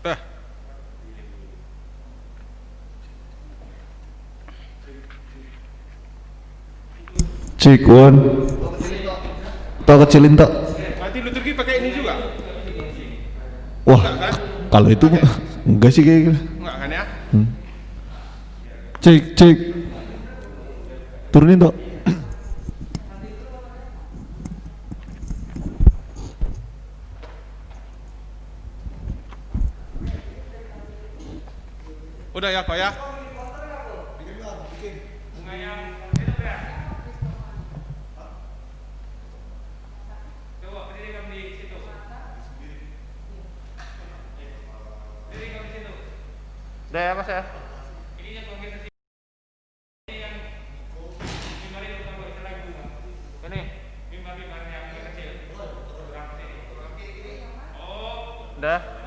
Dah. Cek one. Tak kecilin tak. Nanti lu pergi pakai ini juga? Wah, Enggak kan? kalau itu enggak sih kayak gitu. Enggak kan ya? Cek cek. Turunin tak. Udah ya Pak ya? Udah ya Mas ya? Ini udah.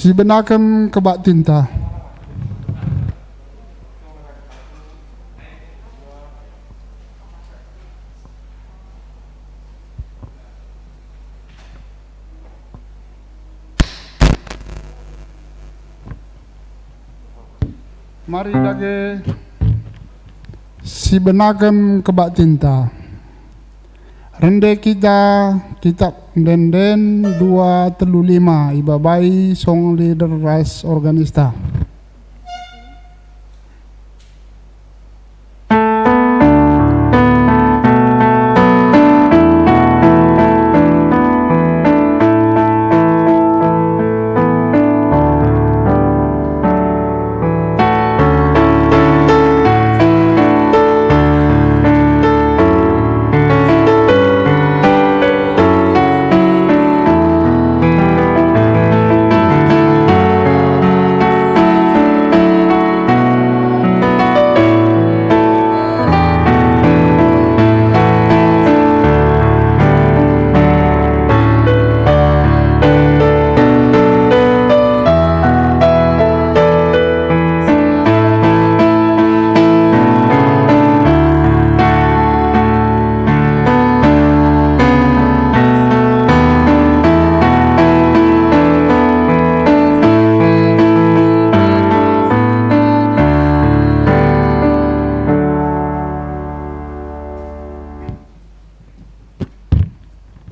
Si benakem kebak tinta. Mari dage si benakem kebak tinta. Rende kita kitab Denden 235 ibabai song leader ras organista.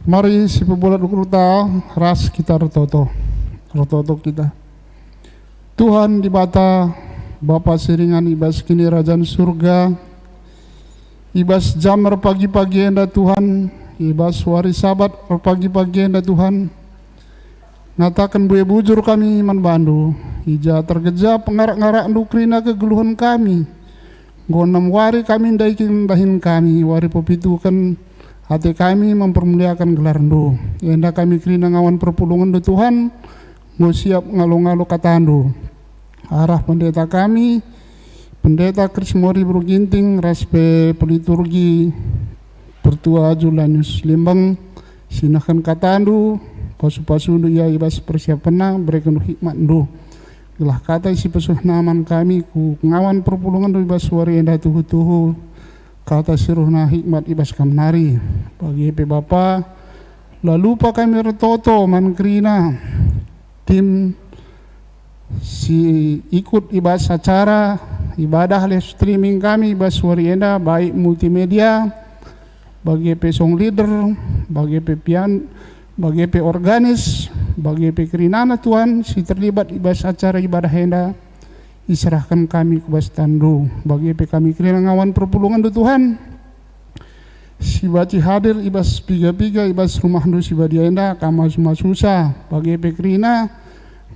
Mari si pebolat ukruta ras kita rototo kita. Tuhan di bata Bapa siringan ibas kini Rajaan surga, ibas jam pagi-pagi enda Tuhan, ibas wari sabat pagi-pagi enda Tuhan. Ngatakan buaya bujur kami man bandu, ija tergejap ngarak-ngarak nukrina kegeluhan kami. Gonam wari kami ndaikin dahin kami, wari popitukan hati kami mempermuliakan gelar Ndu. Enda kami kerina ngawan perpulungan do Tuhan, mau siap ngalo-ngalo katandu. Arah pendeta kami, pendeta Krismori Bruginting, raspe peliturgi Pertua Julianus Limbang, sinahkan katandu, pasu-pasu Ndu ya ibas persiapan berikan hikmat Ndu. Gelah kata isi pesuh naman kami, ku ngawan perpulungan do ibas wari enda tuhu-tuhu, kata siruhna hikmat ibas kamnari bagi EP Bapa lalu pa kami retoto mankrina tim si ikut ibas acara ibadah live streaming kami ibas warienda baik multimedia bagi EP song leader bagi EP pian bagi EP organis bagi EP kerinana Tuhan si terlibat ibas acara ibadah enda diserahkan kami ke bas tandu bagi EP kami kerina ngawan perpulungan do Tuhan si baci hadir ibas piga-piga ibas rumah do si badia enda kama semua susah bagi EP kerina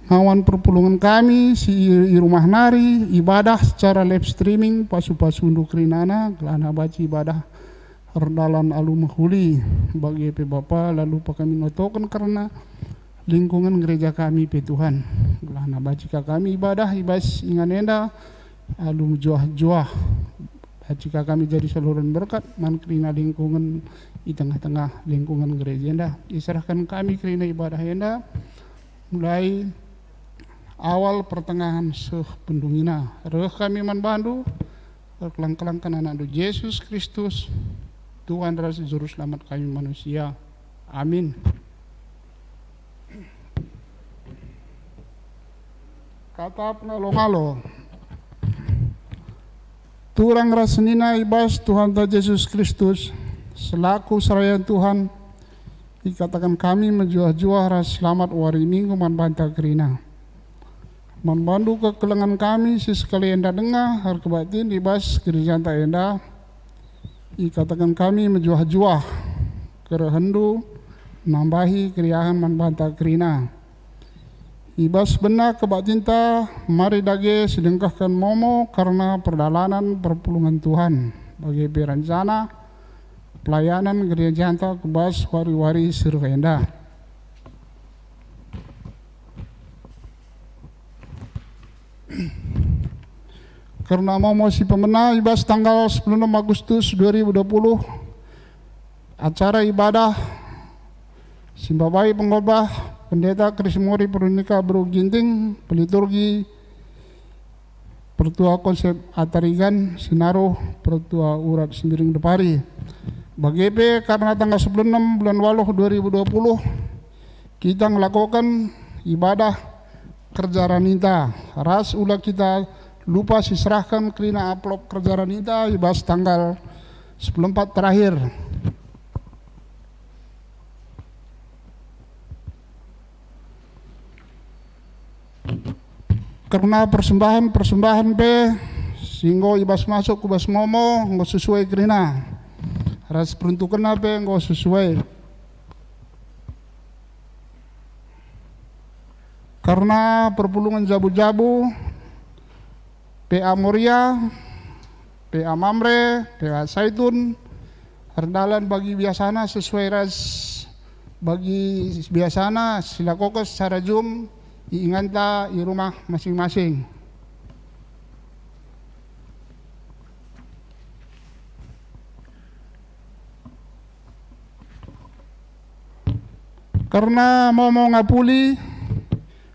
ngawan perpulungan kami si rumah nari ibadah secara live streaming pasu-pasu do kerinana kelana baci ibadah rendalan alu mahuli bagi EP Bapa lalu pa kami notokan karena lingkungan gereja kami pe Tuhan. Gelana bacika kami ibadah ibas ingan enda alum juah-juah. Bacika kami jadi saluran berkat man kerina lingkungan di tengah-tengah lingkungan gereja enda. Diserahkan kami kerina ibadah enda mulai awal pertengahan pendungina. Reh kami man bandu kelang-kelangkan anak do Yesus Kristus Tuhan Rasul Juru Selamat kami manusia. Amin. Kata pengalo-ngalo Turang rasenina ibas Tuhan ta Yesus Kristus selaku serayan Tuhan ikatakan kami menjuah-juah ras selamat wari minggu man banta kerina membantu kekelengan kami si sekali enda dengar har kebatin ibas gereja ta enda ikatakan kami menjuah-juah kerehendu nambahi kriahan man banta kerina ibas benar kebatinta mari dage sedengkahkan momo karena perdalanan perpulungan Tuhan bagi berencana pelayanan gereja anta kebas wari-wari sirvenda. Karena momo si pemenang ibas tanggal 10 Agustus 2020 acara ibadah Simbabai pengkhotbah Pendeta Krismori Perunika Bro Ginting, peliturgi Pertua Konsep Atarigan Sinaro Pertua Urat Sembiring Depari. Bagepe karena tanggal 16 bulan Waluh 2020 kita melakukan ibadah kerja ranita. Ras ulah kita lupa diserahkan kelina amplop kerja ranita ibas tanggal 14 terakhir. Karena persembahan pe singgo ibas masuk kubas momo ngo sesuai kerina ras peruntukan pe ngo sesuai karena perpulungan jabu-jabu PA Moria PA Mamre PA Saitun rendalan bagi biasana sesuai ras bagi biasana silakokas secara Zoom iinganta di rumah masing-masing. Karena mau ngapuli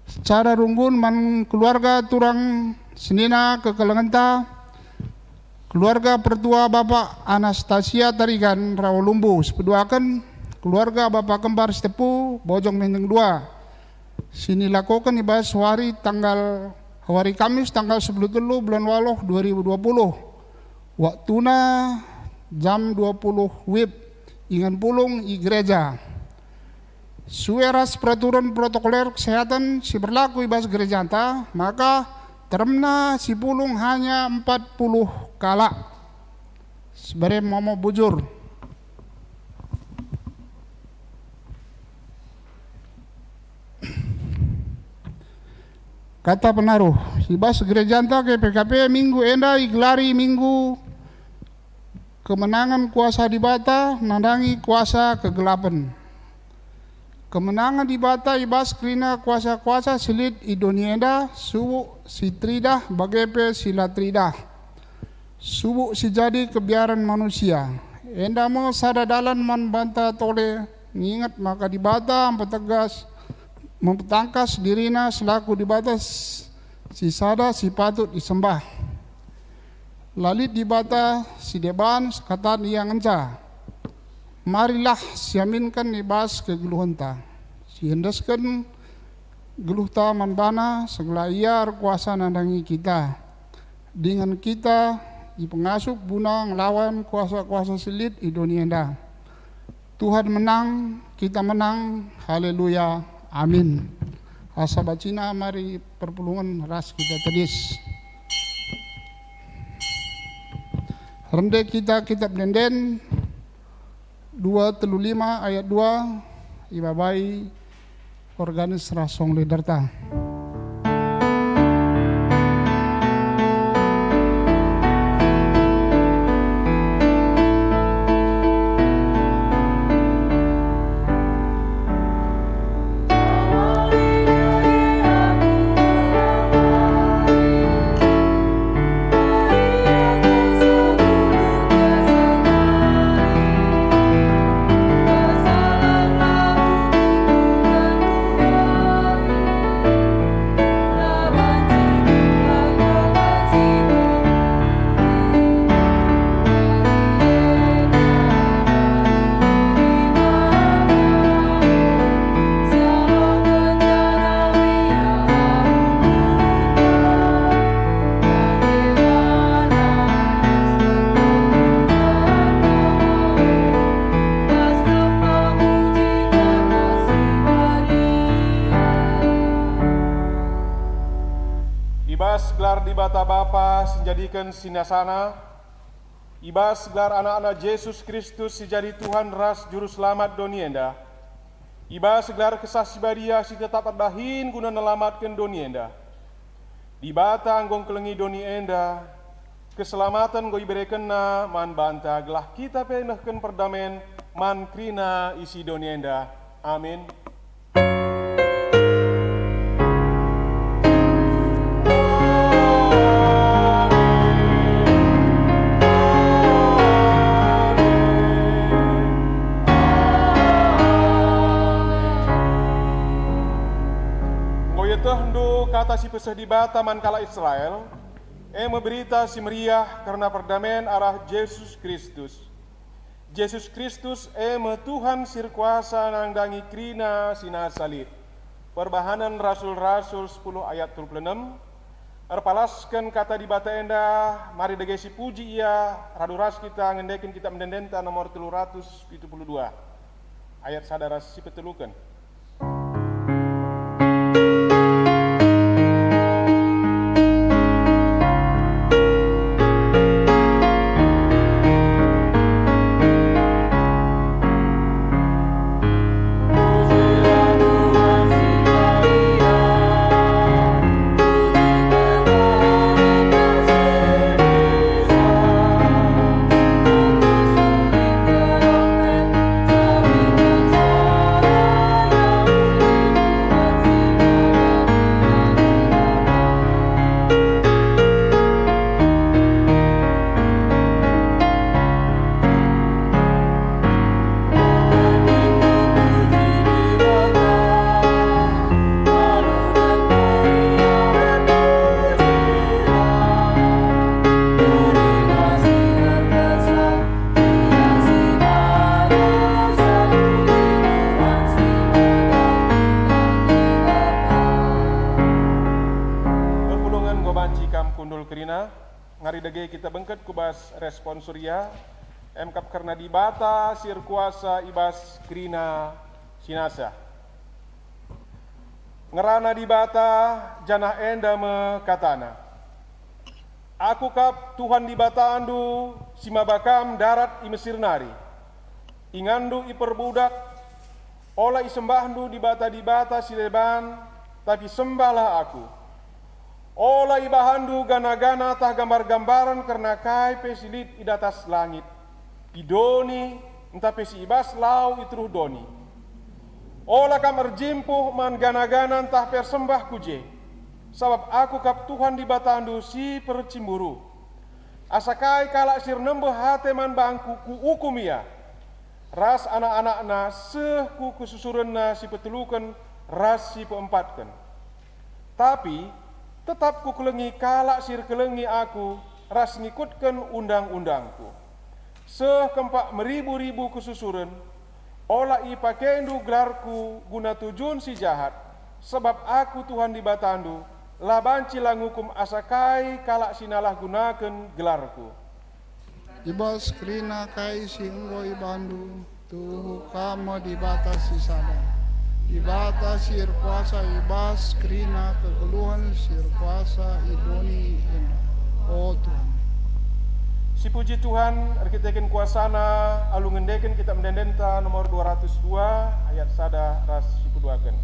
secara runggun man keluarga turang senina kekelengenta keluarga pertua Bapak Anastasia Tarigan Rawalumbu sepeduakan keluarga Bapak Kembar Stepu Bojong Menteng 2 sini lakukan ibas hari Kamis tanggal 10 bulan Waluh 2020 waktuna jam 20 WIB ingan pulung i gereja sueras peraturan protokoler kesehatan si berlaku ibas gereja anta maka termna si pulung hanya 40 kala sebagai momo bujur. Kata penaruh, ibas gereja anta ke PKP minggu enda iglari minggu kemenangan kuasa di bata nandangi kuasa kegelapan. Kemenangan di bata ibas krina kuasa-kuasa silit idonia enda subu si tridah bagepe sila tridah. Subu si jadi kebiaran manusia. Enda mo sadadalan man banta tole ngingat maka di bata petegas mempertangkas dirina selaku di batas si sada si patut disembah lalit di bata si deban kata yang enca marilah siaminkan ibas kegeluhanta si hendaskan geluh ta manbana segala iar kuasa nandangi kita dengan kita di pengasuh guna ngelawan kuasa-kuasa silit di dunia enda. Tuhan menang, kita menang, haleluya. Amin. Asabacina mari perpulungan ras kita tadis. Rende kita kitab Denden 2:5 ayat 2 ibabai organis rasong liderta. Ibas gelar di bata Bapa senjadikan sinasana, ibas gelar anak-anak Yesus Kristus sejadi Tuhan ras juru selamat donienda, ibas gelar kesah sibadia si tetap adahin guna nelamatkan donienda, di bata anggong kelengi donienda, keselamatan go iberekena man banta gelah kita penahkan perdamen man krina isi donienda. Amin. Kata si pesah di bata man kala Israel, berita si meriah karena perdamaian arah Yesus Kristus. Yesus Kristus Tuhan sirkuasa nangdangi krina sina salib. Perbahanan Rasul-Rasul 10 ayat 26. Erpalaskan kata di bata endah, mari degesi puji ia, raduras kita ngendekin kita mendendenta nomor 372. Ayat sadaras si petelukan. Ngari dege kita bengket kubas respon surya emkap karena di bata sir kuasa ibas krina sinasa ngerana di bata janah enda me katana aku kap Tuhan di bata andu simabakam darat i Mesir nari ingandu i perbudak ola i sembahdu di bata si leban tapi sembahlah aku. Ola ibahandu gana-gana tah gambar-gambaran karena kai pesilit idatas langit. Idoni entah pesi ibas lau itruh doni. Ola kamar jimpuh man gana-gana entah persembah kuje. Sabab aku kap Tuhan di batandu si percimburu. Asakai kalak sir nembeh hate man bangku ku ukumia. Ras anak-anakna seh ku kesusurenna si petelukan ras si peempatkan. Tapi tetap ku kelengi kalak sir kelengi aku ras ngikutkan undang-undangku. Seh kempak meribu-ribu kesusuren ola i pakendu gelarku guna tujuan si jahat sebab aku Tuhan di batandu labanci langukum asakai kalak sinalah gunakan gelarku. Ibas krina kai singgo ibandu tuhu kama di batas si sada. Di batas sir kuasa ibas krina kegeluhan sir kuasa idoni ina. Oh Tuhan. Si puji Tuhan, arkiteken kuasana alu ngendeken kita mendendenta nomor 202 ayat sada ras sipuduaken.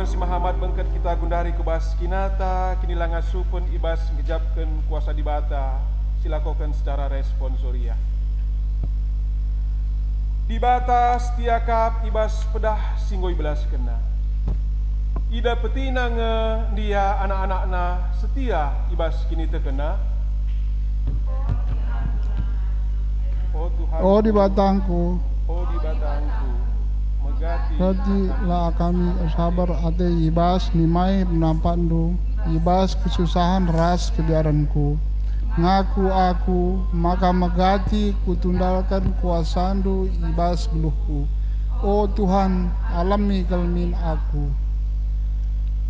Tuhan si Mahamat bengket kita gundari kubas kinata, kini langa supun ibas ngejapkan kuasa dibata, silakokan secara responsoria. Dibata setiakap ibas pedah singgoi belas kena. Ida petina nge dia anak-anakna setia ibas kini terkena. Oh Tuhan, Oh di batangku, oh di batangku, megati berarti lah kami sabar ate ibas nimai penampandu, ibas kesusahan ras kebiaranku. Ngaku aku, maka megati kutundalkan kuasandu ibas geluhku. Oh Tuhan, alami kelmin aku.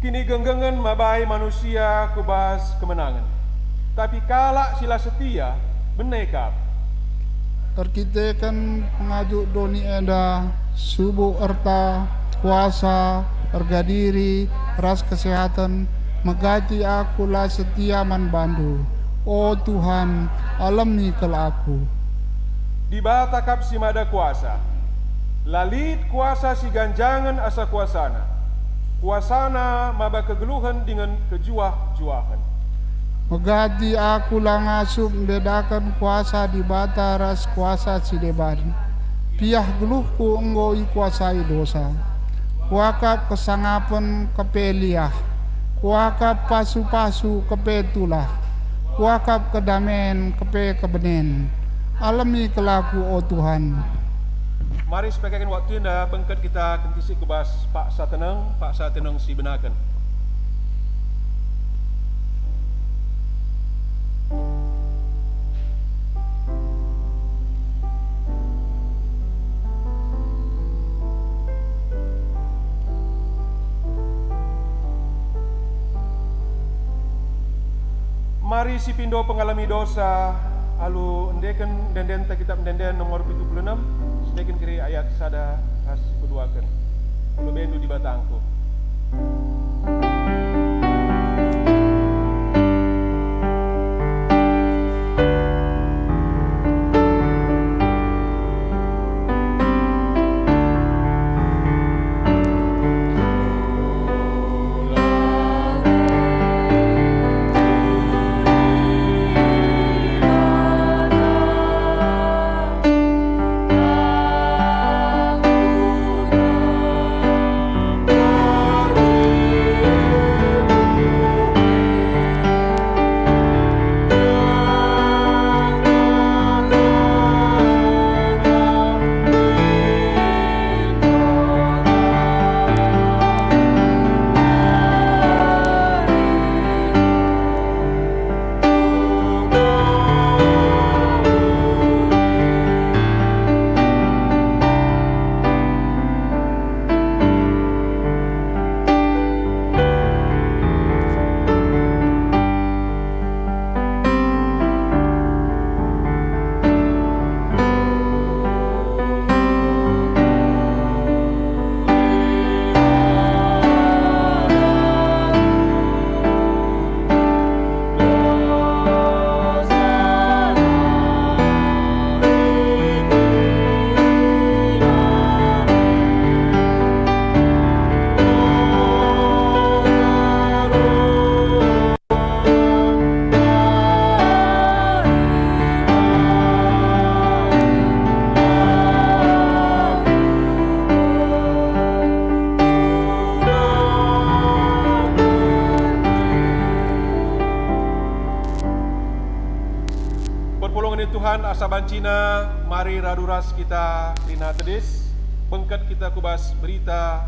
kini genggengan mabai manusia kubas kemenangan. Tapi kalak sila setia benekap. Terkitekan pengajuk doni enda, subuh erta, kuasa, harga diri, ras kesehatan, megati aku lah setia man bandu. Oh Tuhan, alami kel aku. Di bata kap si mada kuasa. Lalit kuasa si ganjangan asa kuasana. Kuasana maba kegeluhan dengan kejuah-juahan. Megati aku lah ngasup membedakan kuasa di bata ras kuasa si deban. Piah geluhku enggoi kuasai dosa. Kuakap kesangapan kepeliah. Kuakap pasu-pasu kepetulah. Kuakap kedamaian kepe kebenen. Alami kelaku oh Tuhan. Mari sepakakan waktu anda bengket kita kentisi kubas Pak Sateneng si benakan. Mari si pindo pengalami dosa alu endeken denden ta kitab denden nomor 76 sedeken kiri ayat sada has keduakan alu bendu di batangku. Tuhan asa bancina mari raduras kita rina tedis bengket kita kubas berita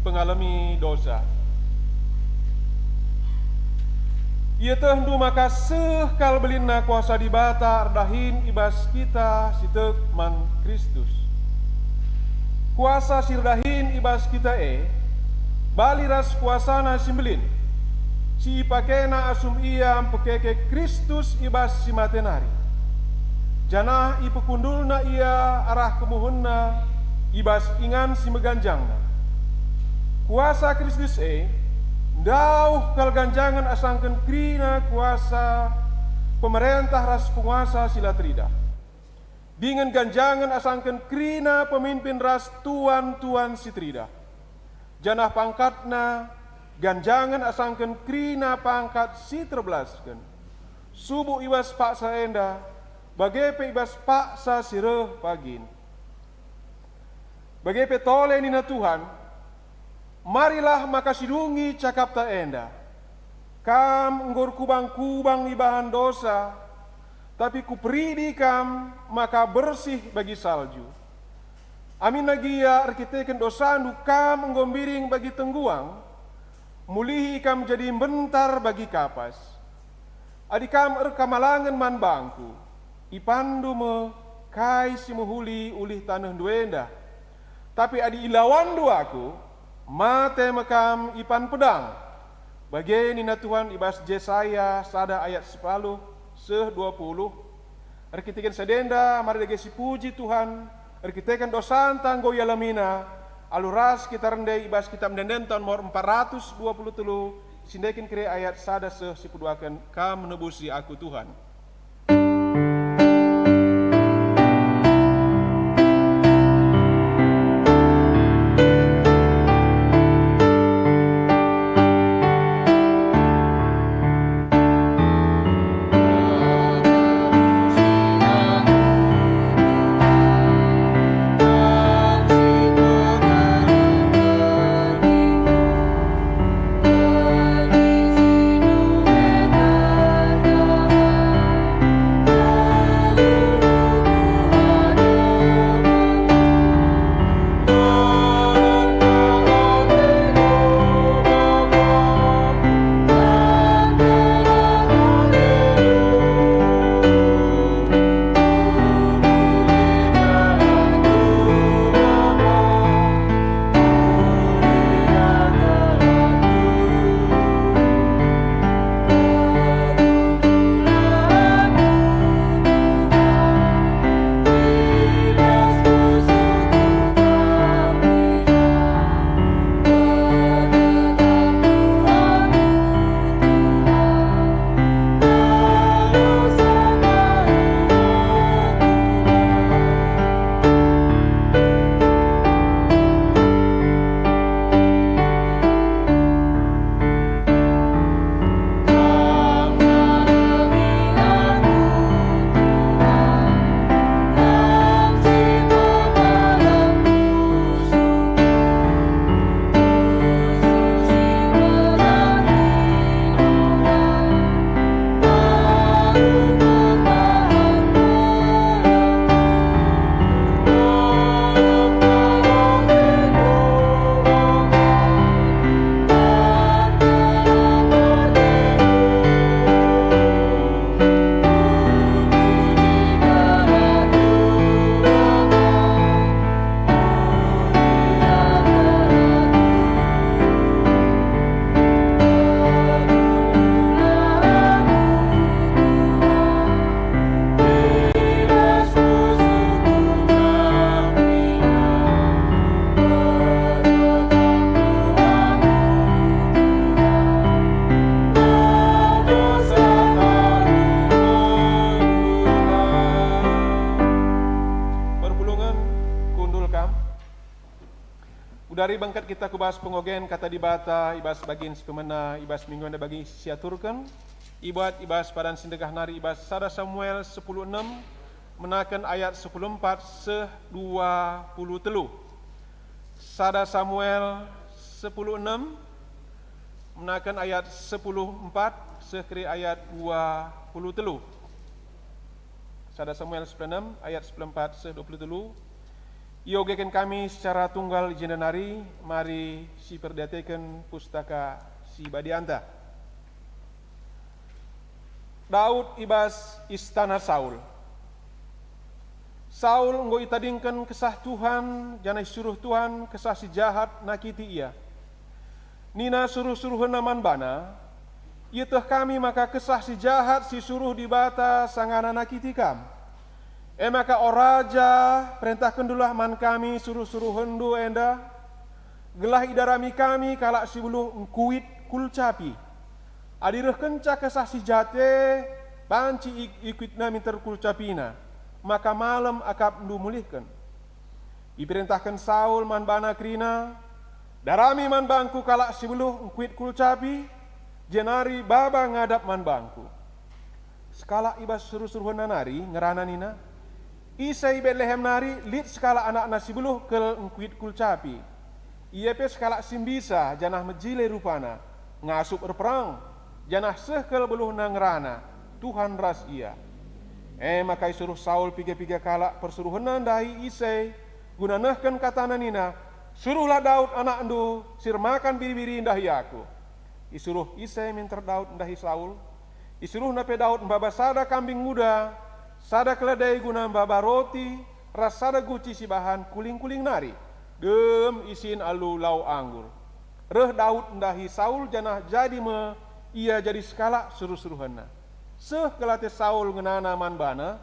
pengalami dosa. Ia tehndu maka sekal belina kuasa dibata ardahin ibas kita sitek man Kristus. Kuasa sirdahin ibas kita baliras kuasana simbelin. Si pakena asum ia pekeke Kristus ibas si matenari. Janah ipekundulna ia arah kemuhunna ibas ingan si meganjangna. Kuasa Kristus dauh kal ganjangan asangken krina kuasa pemerintah ras penguasa sila trida. Dengan ganjangan asangken krina pemimpin ras tuan-tuan si trida. janah pangkatna, ganjangan asangken krina pangkat si terbelaskan. Subuh ibas paksa enda, bagepe ibas paksa sireh pagin. Bagepe tole nina Tuhan, marilah makasidungi cakap ta enda. Kam nggur kubang-kubang ibahan dosa, tapi kupridi kam maka bersih bagi salju. Amin nagia arkiteken dosandu kam nggombiring bagi tengguang, mulihi kam jadi bentar bagi kapas. Adikam kamalangan man bangku, ipandu me kai si muhuli ulih tanah duenda. Tapi adi ilawan duaku, mate mekam ipan pedang. Bagi nina Tuhan ibas Jesaya sada ayat 10 20. Arkiteken sedenda mari dege si puji Tuhan. Arkiteken dosan tanggo yalamina. Aluras kita rendai ibas kita mendenden tahun nomor 423. Sindekin kiri ayat sada sipuduakan kam menebusi aku Tuhan. Udari bangkat kita kubahas pengogen kata dibata, ibas bagin sepemena, ibas minggu anda bagi siaturkan. Ibat ibas padan sindegah nari ibas sada Samuel 10:6 menakan ayat 14 se-23. Sada Samuel 10:6 menakan ayat 10:4 sekri ayat 23. Sada Samuel 10:6 ayat 14 se-23. Iogekan kami secara tunggal jenenari, mari si perdatekan pustaka si Badianta. Daud ibas istana Saul. Saul nggo itadingkan kesah Tuhan, janai suruh Tuhan kesah si jahat nakiti ia. Nina suruh-suruh naman bana, ia teh kami maka kesah si jahat si suruh dibata sangana nakiti kam. Maka oraja perintahkan dulah man kami suruh-suruh hendu enda gelah idarami kami kalak si buluh engkuit kulcapi adireh kenca kesah si jate panci ikut nami terkulcapina maka malam akap ndu mulihkan. Diperintahkan Saul man bana krina Darami man bangku kalak sibuluh ngkuit kulcapi, jenari baba ngadap man bangku. Skala ibas suruh-suruhan nari ngerana nina, isai Betlehem nari lit skala anak nasibuluh kel ngkuit kulcapi. Ia pe skala simbisa janah mejile rupana, ngasup berperang, janah sehkel beluh na ngerana, Tuhan ras ia. Makai suruh Saul piga-piga kalak persuruhan dahi isai, guna nehken katana nina, suruhlah Daud anak endu sirmakan biri-biri dahi aku. Isuruh isai minter Daud dahi Saul, isuruh nape Daud mbaba sada kambing muda, sada keledai guna mbaba roti, ras sada guci si bahan kuling-kuling nari, dem isin alu lau anggur. Reh Daud dahi Saul janah jadi ia jadi skala suruh-suruhanna. Seh kelate Saul ngenana man bana,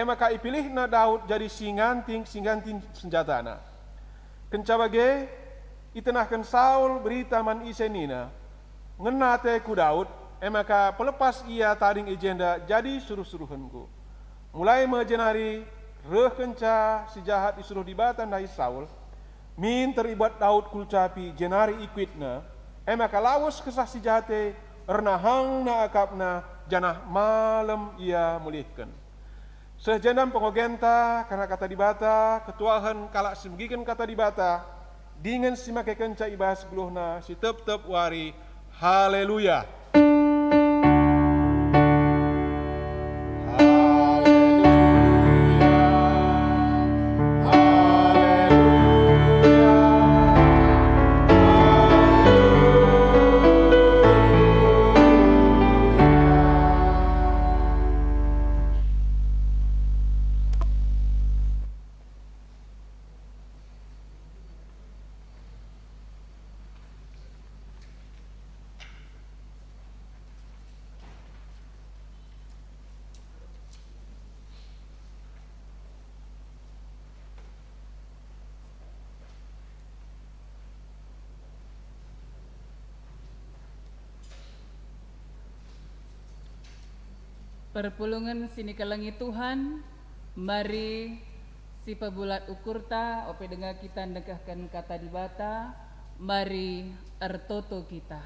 maka ipilihna Daud jadi singanting senjatana. Kencabage itenahkan Saul berita man isenina, ngenate ku Daud, maka pelepas ia taring ijenda jadi suruh-suruhanku. Mulai mejenari reh kenca si jahat disuruh dibatan dari Saul, min teribat Daud kulcapi jenari ikwitna, maka lawas kesah si jahate ernahang na akapna janah malam ia mulihkan. Sejendam pengogenta karena kata dibata, ketuahan kalak semgikan kata dibata, dengan si make kenca ibas geluhna si tep-tep wari, haleluya. Perpulungan sini kelengi Tuhan, mari si pebulat ukurta, ope dengar kita negahkan kata dibata, mari ertoto kita.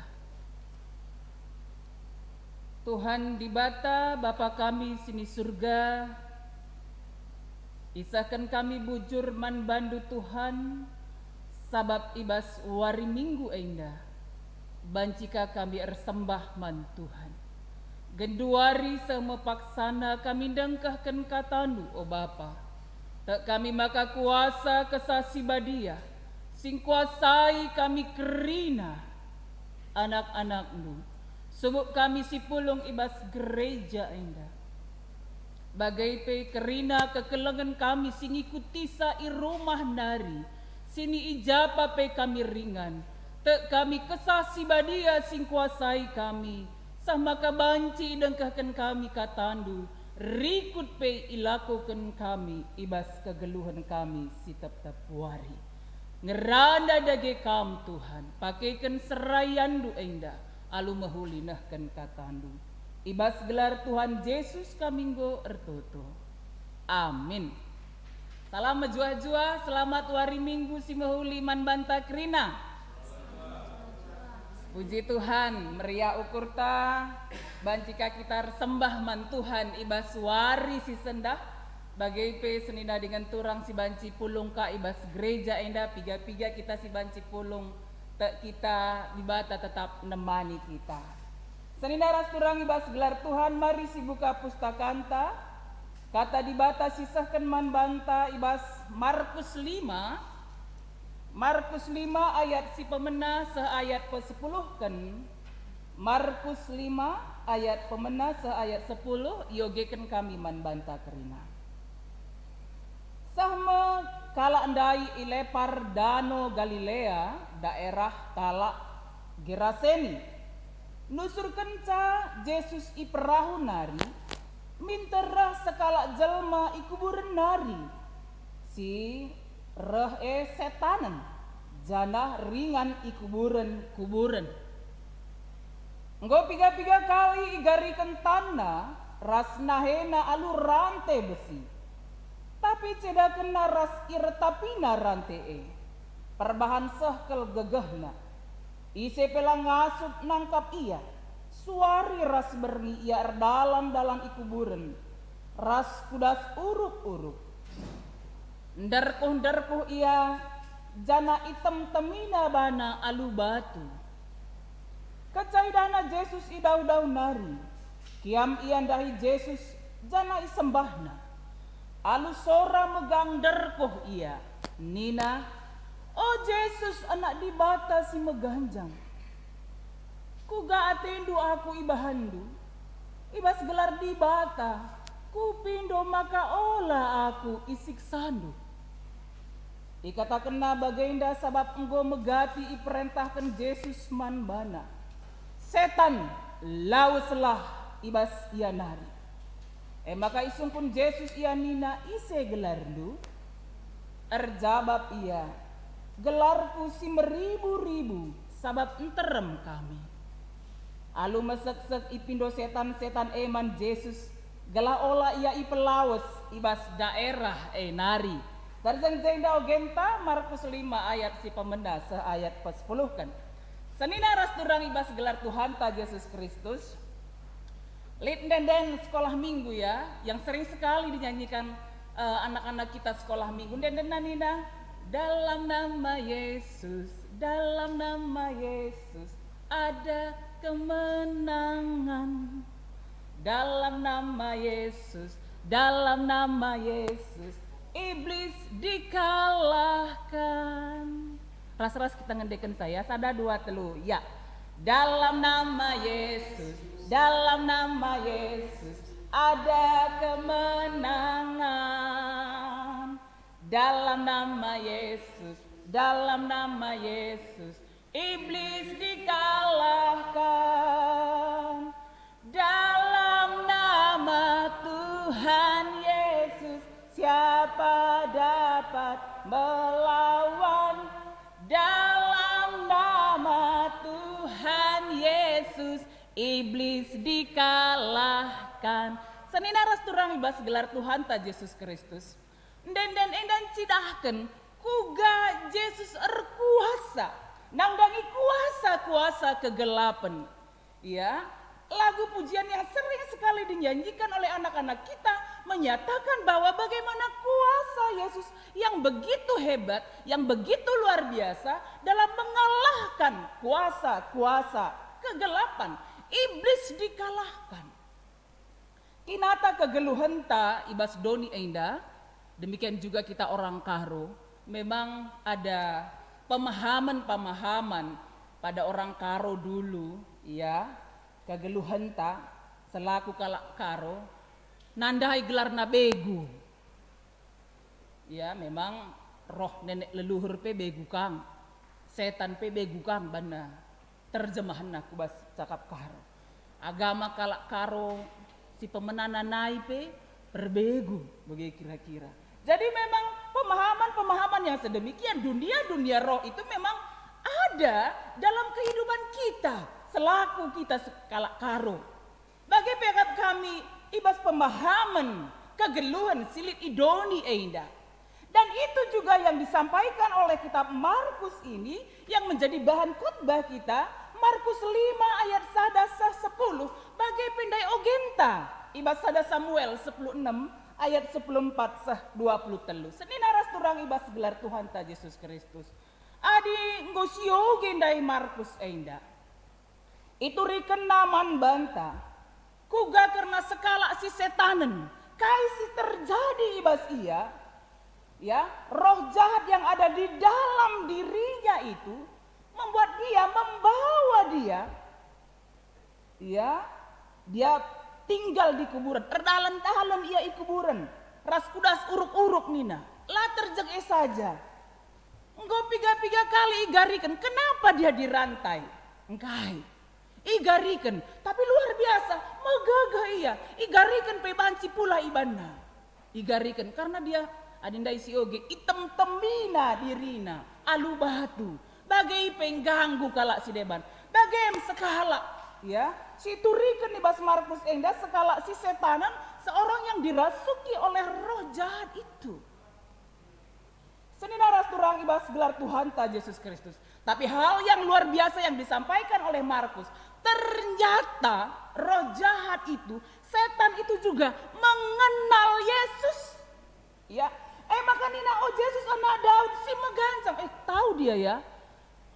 Tuhan dibata, Bapa kami sini surga, isahkan kami bujur man bandu Tuhan, sabab ibas wari minggu endah, bancika kami ersembah man Tuhan. Genduari semepaksana kami dengkahkan katamu, o Bapa. Tak kami maka kuasa kesasi badia, sing kuasai kami kerina anak-anakmu. Subuk kami si pulung ibas gereja endah. Bagai pe kerina kekelengan kami sing ikuti sai rumah nari, sini ijapa pe kami ringan. Tak kami kesasi badia sing kuasai kami. Sama kabanci dengkahkan kami katandu, rikut pe ilakukan kami, ibas kegeluhan kami si tep-tep wari. Ngeranda dage kam Tuhan, pakaikan serayandu endah, alu mahulinahkan katandu. Ibas gelar Tuhan Yesus kaminggo ertoto. Amin. Salam jua-jua, selamat wari minggu si mahuli man banta krina. Puji Tuhan, meriah ukurta, bancika kita sembah man Tuhan ibas wari si sendah, bagai pe senina dengan turang si banci pulung ka ibas gereja endah, piga-piga kita si banci pulung, tak kita dibata tetap nemani kita. Senina ras turang ibas gelar Tuhan, mari si buka pustakanta, kata dibata sisahkan man banta ibas Markus 5, Markus 5 ayat si pemena seayat ke-10 kan. Markus 5 ayat pemena seayat 10 yogekan kami man banta kerina. Sahme kala andai ilepar dano Galilea daerah kala Geraseni. Nusur kenca Yesus iperahu nari minterah sekala jelma ikuburen nari. Si reh setanen janah ringan ikuburen. Engko piga-piga kali igarikan tanah rasnahena alu rantai besi. Tapi cedakeuna ras iretapina rantai. perbahan sehkel gegehna. Ise pelang ngasup nangkap ia, suari ras berngi ia dalam ikuburen, ras kudas uruk-uruk. Nderkuh ia, jana item temina bana alu batu. Kecaidana Yesus idau-dau nari, kiam ia dahi Yesus jana isembahna. Alu sora megang derkuh ia, nina, oh Yesus anak dibata si meganjang. Kuga atendu aku ibahandu, ibas gelar dibata, kupindo maka olah aku isik sandu. Ikata kena bagenda sabab enggo megati iperintahkan Yesus man bana. Setan lauslah ibas ia nari. Maka isung pun Yesus ia nina ise gelardu. Erjabab ia, gelarku si meribu-ribu sabab enterem kami. Alu mesek-sek ipindo setan-setan eman Yesus, gela ola ia ipelawas ibas daerah nari. Terjeng-jeng dau genta Markus 5 ayat si pemendasa ayat 10 kan. Senina ras durang ibas gelar Tuhan ta Yesus Kristus. Denden sekolah minggu ya, yang sering sekali dinyanyikan anak-anak kita sekolah minggu. Denden nina, dalam nama Yesus, dalam nama Yesus ada kemenangan. Dalam nama Yesus, dalam nama Yesus iblis dikalahkan. Ras-ras kita ngendeken saya, sada dua telu, ya. Dalam nama Yesus, dalam nama Yesus ada kemenangan. Dalam nama Yesus, dalam nama Yesus iblis dikalahkan. Dalam nama Tuhan Yesus siapa dapat melawan? Dalam nama Tuhan Yesus iblis dikalahkan. Senina ras turang ibas gelar Tuhan ta Yesus Kristus. Denden endan cidahken kuga Yesus erkuasa. Nangdangi kuasa kegelapan. Ya, lagu pujian yang sering sekali dinyanyikan oleh anak-anak kita menyatakan bahwa bagaimana kuasa Yesus yang begitu hebat, yang begitu luar biasa dalam mengalahkan kuasa kegelapan. Iblis dikalahkan. Kinata kegeluhenta ibas doni enda, demikian juga kita orang karo, memang ada pemahaman pada orang karo dulu, ya, kegeluhenta selaku kalak karo nandai gelar begu. Ya, memang roh nenek leluhur pe begu kang, setan pe begu kang bana. Terjemahan aku bas cakap karo. Agama kalak karo si pemenana naipe berbegu bagi kira-kira. Jadi memang pemahaman yang sedemikian dunia roh itu memang ada dalam kehidupan kita selaku kita sekalak karo. Bagi pihak kami ibas pemahaman kegeluhan silit idoni enda. Dan itu juga yang disampaikan oleh kitab Markus ini yang menjadi bahan khotbah kita. Markus 5 ayat 1-10 bagai pendai ogenta. Ibas sada Samuel 10:6 ayat 14-20 Senina ras turang ibas gelar Tuhan ta Yesus Kristus. Adi ngosio gendai Markus enda. Itu riken naman banta. Kuga karena sekala si setanen. Kaisi terjadi ibas ia. Ya, roh jahat yang ada di dalam dirinya itu membuat membawa dia, ya, dia tinggal di kuburan. Terdalam-dalam ia kuburan. Ras kudas uruk-uruk nina. Lah terjeng saja. Engkau piga-piga kali igarikan. Kenapa dia dirantai? Engkai. Igarikan. Tapi luar biasa. Megagah ia. Igarikan pebanci pula ibana. Igarikan. Karena dia adinda isi oge. Item temina dirina. Alu batu. Bagai pengganggu kalak si deban. Bagai sekala. Ya. Si turikan di bas Markus enda sekala si setanan. Seorang yang dirasuki oleh roh jahat itu. Seninaras turang ibas gelar Tuhan ta Yesus Kristus. Tapi hal yang luar biasa yang disampaikan oleh Markus, ternyata roh jahat itu, setan itu juga mengenal Yesus. Ya, maka nina, oh Yesus anak Daud si megancang. Tahu dia ya.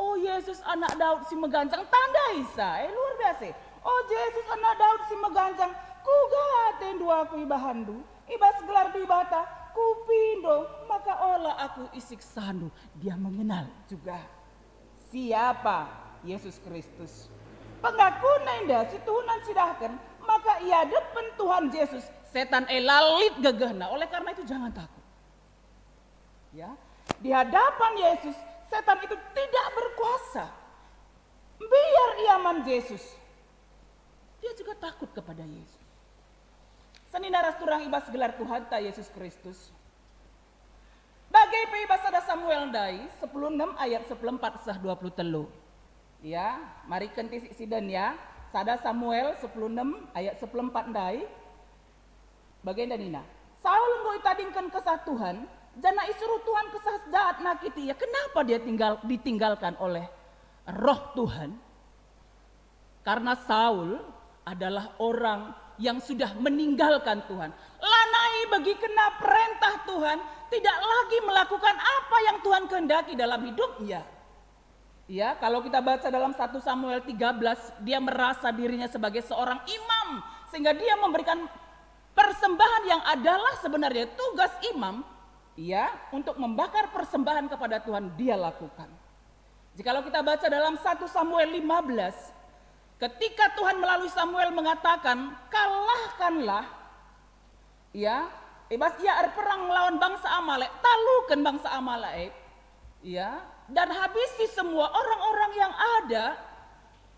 Oh Yesus anak Daud si megancang, tanda isa. Luar biasa. Oh Yesus anak Daud si megancang, kugaten dua ku ibahandu, ibas gelar di bata, kupindo, maka olah aku isik sandu. Dia mengenal juga siapa Yesus Kristus. Pengakuan indah si Tuhan sidahkan, maka ia depan Tuhan Yesus, setan lalit gegehna. Oleh karena itu jangan takut. Ya, di hadapan Yesus, setan itu tidak berkuasa. Biar iaman Yesus, dia juga takut kepada Yesus. Seninaras turang ibas gelar Tuhan ta Yesus Kristus. Bagai peibas ada Samuel dai 10:6 ayat 14 sah 23. Ya, mari kenti sidan ya. Sada Samuel 10:6 ayat 14 dai. Bagian danina. Saul ngoi tadingkan kesah Tuhan, jana isuruh Tuhan kesah jahat nakiti ya. Kenapa dia ditinggalkan oleh roh Tuhan? Karena Saul adalah orang yang sudah meninggalkan Tuhan. Lanai bagi kena perintah Tuhan, tidak lagi melakukan apa yang Tuhan kehendaki dalam hidupnya. Ya, kalau kita baca dalam 1 Samuel 13, dia merasa dirinya sebagai seorang imam, sehingga dia memberikan persembahan yang adalah sebenarnya tugas imam, ya, untuk membakar persembahan kepada Tuhan dia lakukan. Jikalau kita baca dalam 1 Samuel 15, ketika Tuhan melalui Samuel mengatakan, kalahkanlah, ya, ibas ia perang melawan bangsa Amalek, talukan bangsa Amalek, ya, dan habisi semua orang-orang yang ada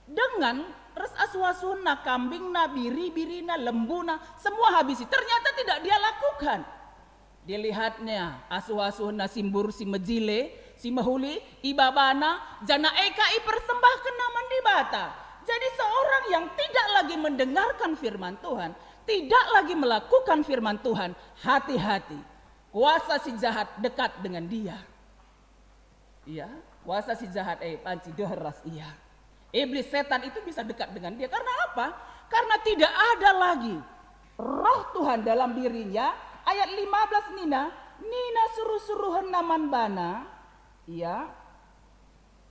dengan res asuh-asuhna, kambingna, biri-birina, lembuna, semua habisi. Ternyata tidak dia lakukan. Dilihatnya asuh-asuhna simbur, si mejile, si mahuli, ibabana, jana ekai persembahkan naman di bata. Jadi seorang yang tidak lagi mendengarkan firman Tuhan, tidak lagi melakukan firman Tuhan, hati-hati. Kuasa si jahat dekat dengan dia. Iya, kuasa si jahat panci deras iya. Iblis setan itu bisa dekat dengan dia. Karena apa? Karena tidak ada lagi roh Tuhan dalam dirinya. Ayat 15 Nina suruh-suruhan naman bana. Iya.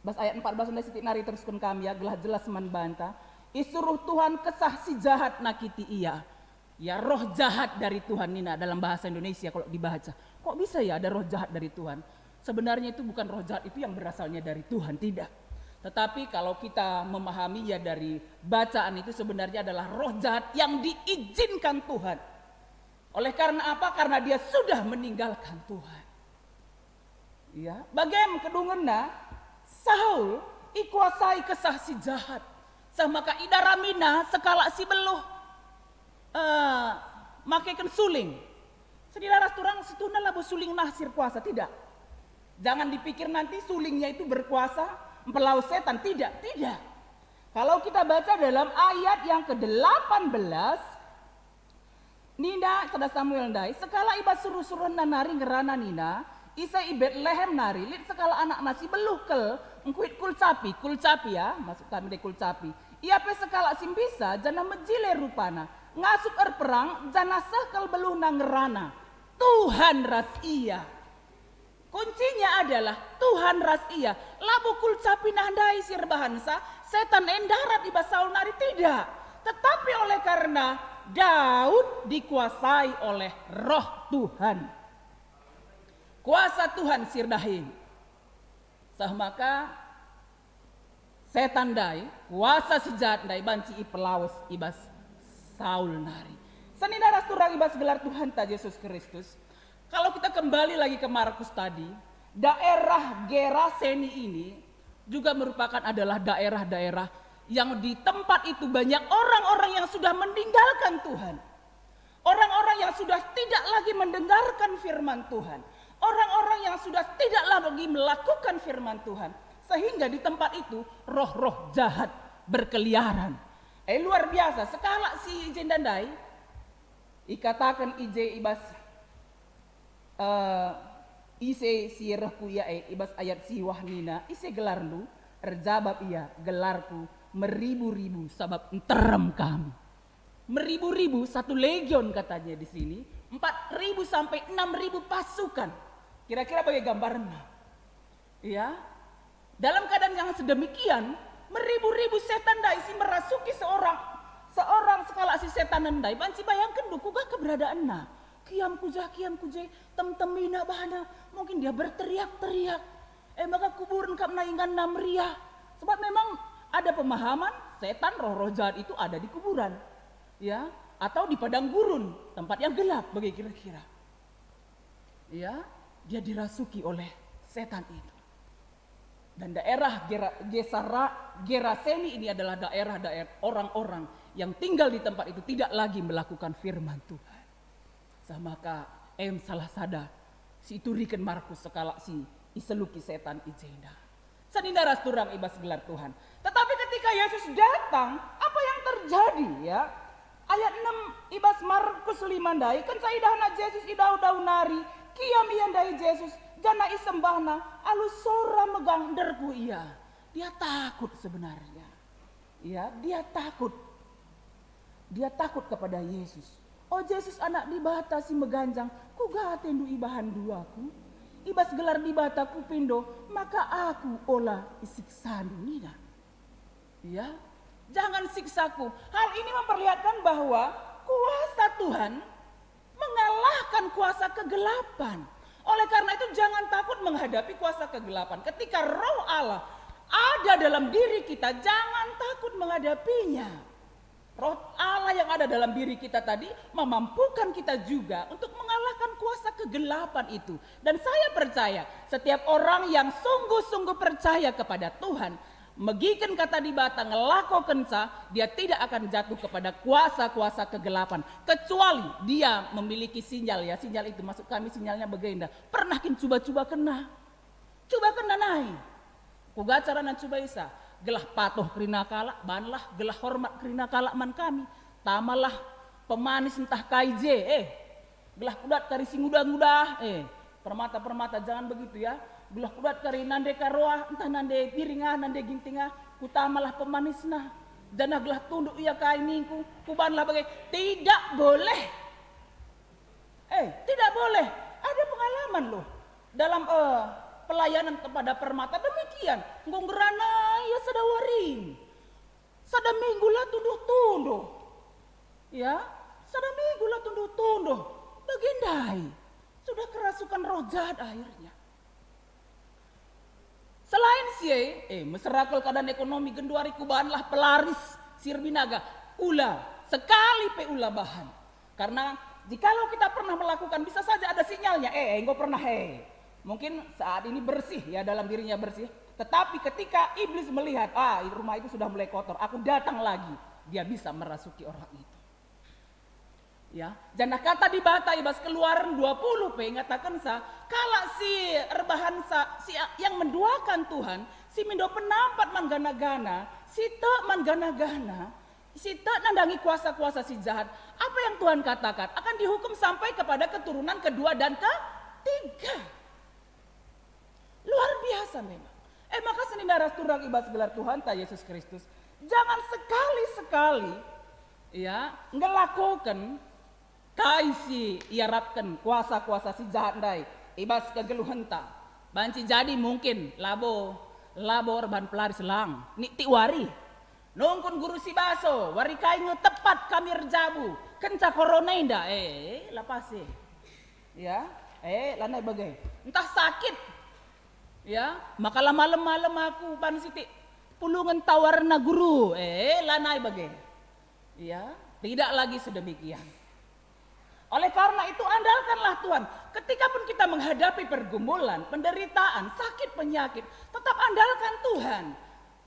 Bas ayat 14 Siti nari teruskan kami ya, gelah jelas man banta. Isuruh Tuhan kesah si jahat nakiti iya. Ya, roh jahat dari Tuhan Nina dalam bahasa Indonesia kalau dibaca. Kok bisa ya ada roh jahat dari Tuhan? Sebenarnya itu bukan roh jahat itu yang berasalnya dari Tuhan, tidak. Tetapi kalau kita memahami ya dari bacaan itu sebenarnya adalah roh jahat yang diizinkan Tuhan. Oleh karena apa? Karena dia sudah meninggalkan Tuhan. Ya, bagaimana kedungenna Saul ikuasai kesah si jahat. Sama ka idaramina sekala si beluh makaikan suling. Sediraras turang situna labu suling nasir kuasa, tidak. Jangan dipikir nanti sulingnya itu berkuasa melawan setan, tidak. Kalau kita baca dalam ayat yang ke-18, Nina sada Samuel dai, sekala ibat suruh-suruh nari ngerana Nina, isa ibet lehem nari, lit sekala anak nasi beluh kel, engkuit kulcapi ya, masuk kami de kulcapi. Ia pe sekala simbisa jana mejile rupana, ngasuk perang jana sekal beluh na ngerana. Tuhan ras iya. Kuncinya adalah Tuhan ras iya. Labu kulcapi nandai sir bahansa, setan endarat di Saul nari tidak. Tetapi oleh karena Daud dikuasai oleh roh Tuhan. Kuasa Tuhan sir dahin. Sah maka setan dai, kuasa si jahat dai banci ipelawas ibas Saul nari. Seninaras turang ibas gelar Tuhan ta Yesus Kristus. Kalau kita kembali lagi ke Markus tadi, daerah Geraseni ini juga merupakan adalah daerah-daerah yang di tempat itu banyak orang-orang yang sudah meninggalkan Tuhan. Orang-orang yang sudah tidak lagi mendengarkan firman Tuhan. Orang-orang yang sudah tidak lagi melakukan firman Tuhan. Sehingga di tempat itu roh-roh jahat berkeliaran. Luar biasa, sekala si Ijen Dandai, ikatakan Ije ibas ise sirahku ya ibas ayat siwah nina ise gelarlu erjabab iya gelarku meribu-ribu sabab enterem kami. Meribu-ribu, satu legion katanya di sini, 4.000 sampai 6.000 pasukan. Kira-kira bagai gambarannya. Ya. Dalam keadaan yang sedemikian, meribu-ribu setan dai si merasuki seorang skala si setan dai. Bansi bayangkan dukuga keberadaan na. Kiam kujah tem-temina bahana. Mungkin dia berteriak-teriak. Maka kuburan kap naingan namria. Sebab memang ada pemahaman setan roh-roh jahat itu ada di kuburan. Ya, atau di padang gurun, tempat yang gelap bagi kira-kira. Ya, dia dirasuki oleh setan itu. Dan daerah Geraseni ini adalah daerah orang-orang yang tinggal di tempat itu tidak lagi melakukan firman Tuhan. Samaka salah sada si iturikan Markus sekala si iseluki setan ijenda. Sanindaras turang ibas gelar Tuhan. Tetapi ketika Yesus datang, apa yang terjadi ya? Ayat 6 ibas Markus 5 dai kan saidahna Yesus idau-dau nari kiam ian dai Yesus jana isembahna alus sora megang derku ia. Dia takut sebenarnya. Ya, dia takut. Dia takut kepada Yesus. Oh Yesus anak dibatasi meganjang ku gatendu ibahan duaku. Ibas gelar dibata ku pindo maka aku olah isiksandu nina. Ya. Jangan siksaku. Hal ini memperlihatkan bahwa kuasa Tuhan mengalahkan kuasa kegelapan. Oleh karena itu jangan takut menghadapi kuasa kegelapan. Ketika roh Allah ada dalam diri kita, jangan takut menghadapinya. Roh Allah yang ada dalam diri kita tadi memampukan kita juga untuk mengalahkan kuasa kegelapan itu. Dan saya percaya setiap orang yang sungguh-sungguh percaya kepada Tuhan, megikan kata di batang ngelakokan dia tidak akan jatuh kepada kuasa-kuasa kegelapan kecuali dia memiliki sinyal ya. Sinyal itu masuk kami sinyalnya begenda. Pernah kin coba kena naik kuga carana coba isa gelah patuh kerina kala banlah gelah hormat kerina kala man kami tamalah pemanis entah kaije gelah kudat kari singuda-nguda permata jangan begitu ya. Gelah kudat kari nande karoa entah nande piringah nande gintingah kutamalah pemanisna dana gelah tunduk ia kainingku kubanlah bagai tidak boleh ada pengalaman loh dalam pelayanan kepada permata demikian ngonggerana ya sadawarin sada minggu lah tunduh ya sada minggu lah tunduh bagendai sudah kerasukan roh jahat akhirnya. Selain meserakal keadaan ekonomi genduari kubahanlah pelaris sirbinaga ula sekali ula bahan. Karena jikalau kita pernah melakukan bisa saja ada sinyalnya engkau pernah mungkin saat ini bersih ya dalam dirinya bersih. Tetapi ketika iblis melihat rumah itu sudah mulai kotor, aku datang lagi, dia bisa merasuki orang itu. Ya, jana kata di bata ibas keluaran 20 ngatakan kala si erbahan si yang menduakan Tuhan si mindo penampat manggana-gana si te manggana-gana si te nandangi kuasa-kuasa si jahat apa yang Tuhan katakan akan dihukum sampai kepada keturunan kedua dan ketiga. Luar biasa memang. Maka senindaras turang ibas gelar Tuhan ta Yesus Kristus jangan sekali-sekali ya ngelakukan kaisi iarapkan kuasa-kuasa si jahat dai ibas kegeluhenta banci jadi mungkin labo orban pelaris lang nikti wari nungkun guru si baso wari kainyo tepat kami rejabu kenca corona inda lapase ya lanai bagai entah sakit ya makalah malam-malam aku ban siti pulungan tawarna guru lanai bagai ya tidak lagi sedemikian. Oleh karena itu andalkanlah Tuhan. Ketika pun kita menghadapi pergumulan, penderitaan, sakit, penyakit, tetap andalkan Tuhan.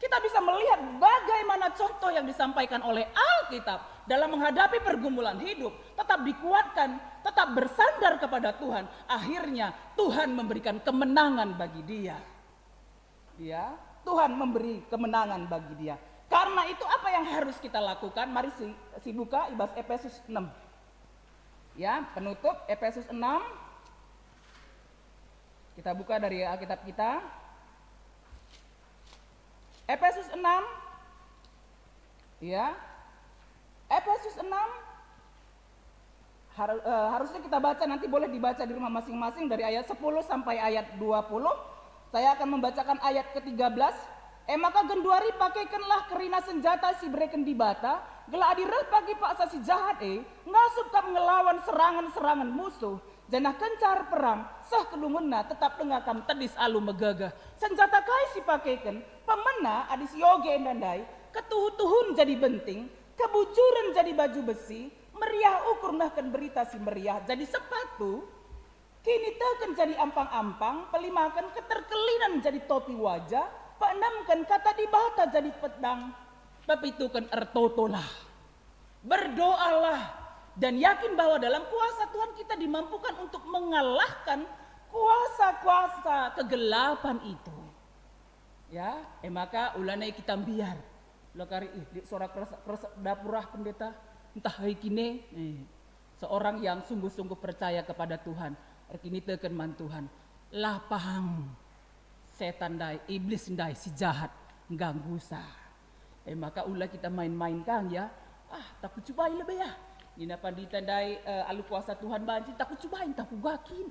Kita bisa melihat bagaimana contoh yang disampaikan oleh Alkitab dalam menghadapi pergumulan hidup. Tetap dikuatkan, tetap bersandar kepada Tuhan. Akhirnya Tuhan memberikan kemenangan bagi dia. Ya, Tuhan memberi kemenangan bagi dia. Karena itu apa yang harus kita lakukan? Mari si buka ibas Efesus 6. Ya, penutup Efesus 6 Kita buka dari Alkitab kita. Efesus 6. Ya. Efesus 6. Harusnya kita baca, nanti boleh dibaca di rumah masing-masing dari ayat 10 sampai ayat 20. Saya akan membacakan ayat ke-13. Maka genduari pakaikanlah kerina senjata si bereken di bata, gela adireh pagi paksa si jahat ngasup kam ngelawan serangan-serangan musuh, janah kencar perang, sah kedungunna tetap tengah kam tedis alu megagah. Senjata kai si pakaikan, pemena adis yoge endandai, ketuhu-tuhun jadi benting, kebujuran jadi baju besi, meriah ukur nahkan berita si meriah jadi sepatu, kini teken jadi ampang-ampang, pelimakan keterkelinan jadi topi wajah, penamkan kata di bata jadi pedang, papitukan ertotolah, berdoalah dan yakin bahwa dalam kuasa Tuhan kita dimampukan untuk mengalahkan kuasa-kuasa kegelapan itu. Ya, maka ulanai kita biar lo kari di sorak dapurah pendeta entah hari kini seorang yang sungguh-sungguh percaya kepada Tuhan, kini teken man Tuhan, lah pahang setan dai, iblis dai, si jahat ganggu sah. Maka ulah kita main-main kang ya. Takut cobain lebih ya. Nina pandita dai alu kuasa Tuhan banci takut cobain takut gakin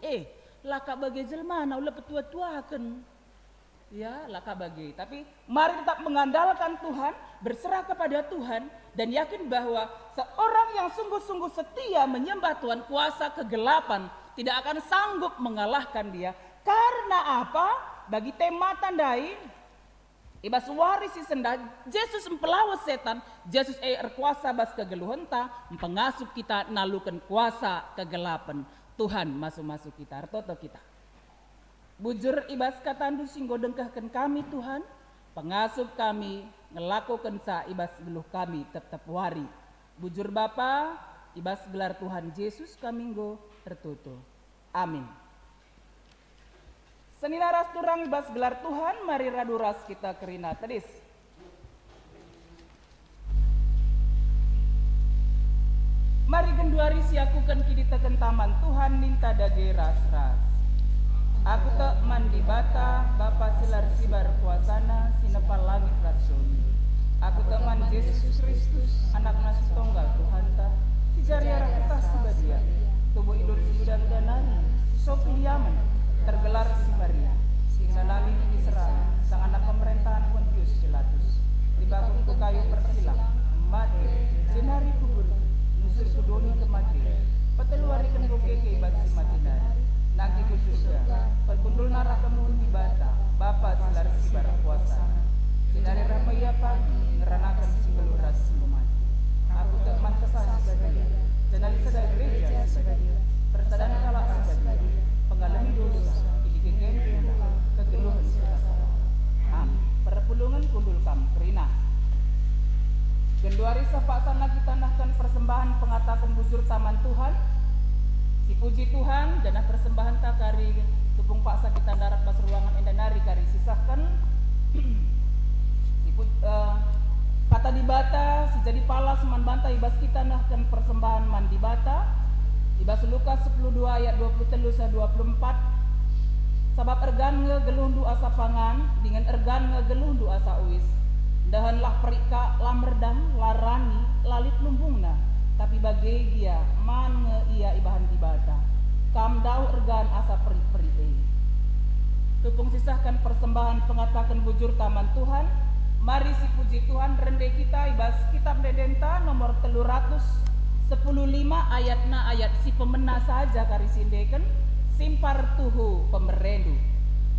laka bagai jelma na ulah petua-tuakan. Ya, laka bagai. Tapi mari tetap mengandalkan Tuhan, berserah kepada Tuhan dan yakin bahwa seorang yang sungguh-sungguh setia menyembah Tuhan, kuasa kegelapan tidak akan sanggup mengalahkan dia. Karena apa? Bagi tema tandai ibas warisi senda Yesus empelawas setan, Yesus kuasa bas kegeluhenta, pengasup kita nalukan kuasa kegelapan. Tuhan masuk-masuk kita, artoto kita. Bujur ibas katandu singgo dengkahkan kami Tuhan, pengasup kami ngelakukan sa ibas geluh kami tetap wari. Bujur Bapa ibas gelar Tuhan Yesus kami nggo tertutup. Amin. Senilaras turang ibas gelar Tuhan, mari raduras kita kerina tedis. Mari genduari siakukan kini teken taman Tuhan ninta dage ras-ras. Aku tak mandi bata, Bapa silar sibar kuasana, sinepal langit rasul. Aku tak man Yesus Kristus, anak nasi tunggal Tuhan ta, si jariara kita sibadia, tubuh idul siudang danani, sopi Yaman, tergelar si Maria, si nalali Israel, sang anak pemerintahan Pontius Pilatus, dibakung ke kayu persilang, mati, jenari kubur, nusur kudoni kematian, peteluari kengo keke basi matinari. Nangki khususnya, perkundul narah kemun di bata, Bapa silar sibar kuasa. Sinari ramaya pagi, ngeranakan si beluras semua. Aku tak mantasah sebadia, jenali sedang gereja sebadia, persadana kalak sebadia, pengalami dosa, ini kegem kegeluhan sebadia. Perpulungan kundul kam, kerina. Genduari sapaksana kita nahkan persembahan pengatakan bujur taman Tuhan. Si puji Tuhan dana persembahan tak kari tupung paksa kita darat bas ruangan endanari kari sisahkan kata di bata si jadi palas man banta ibas kita nahkan persembahan man di bata ibas Lukas 12 ayat 23 24 sabab ergan ngegelundu asa pangan dengan ergan ngegelundu asa uis dahanlah perika lamerdang larani lalit lumbungna tapi bagi dia man ia ibahan tibata kam dau ergan asa peri-peri tupung sisahkan persembahan pengatakan bujur taman Tuhan. Mari si puji Tuhan rende kita ibas kitab Dedenta nomor 315 ayat si pemena saja kari sindeken simpar tuhu pemerendu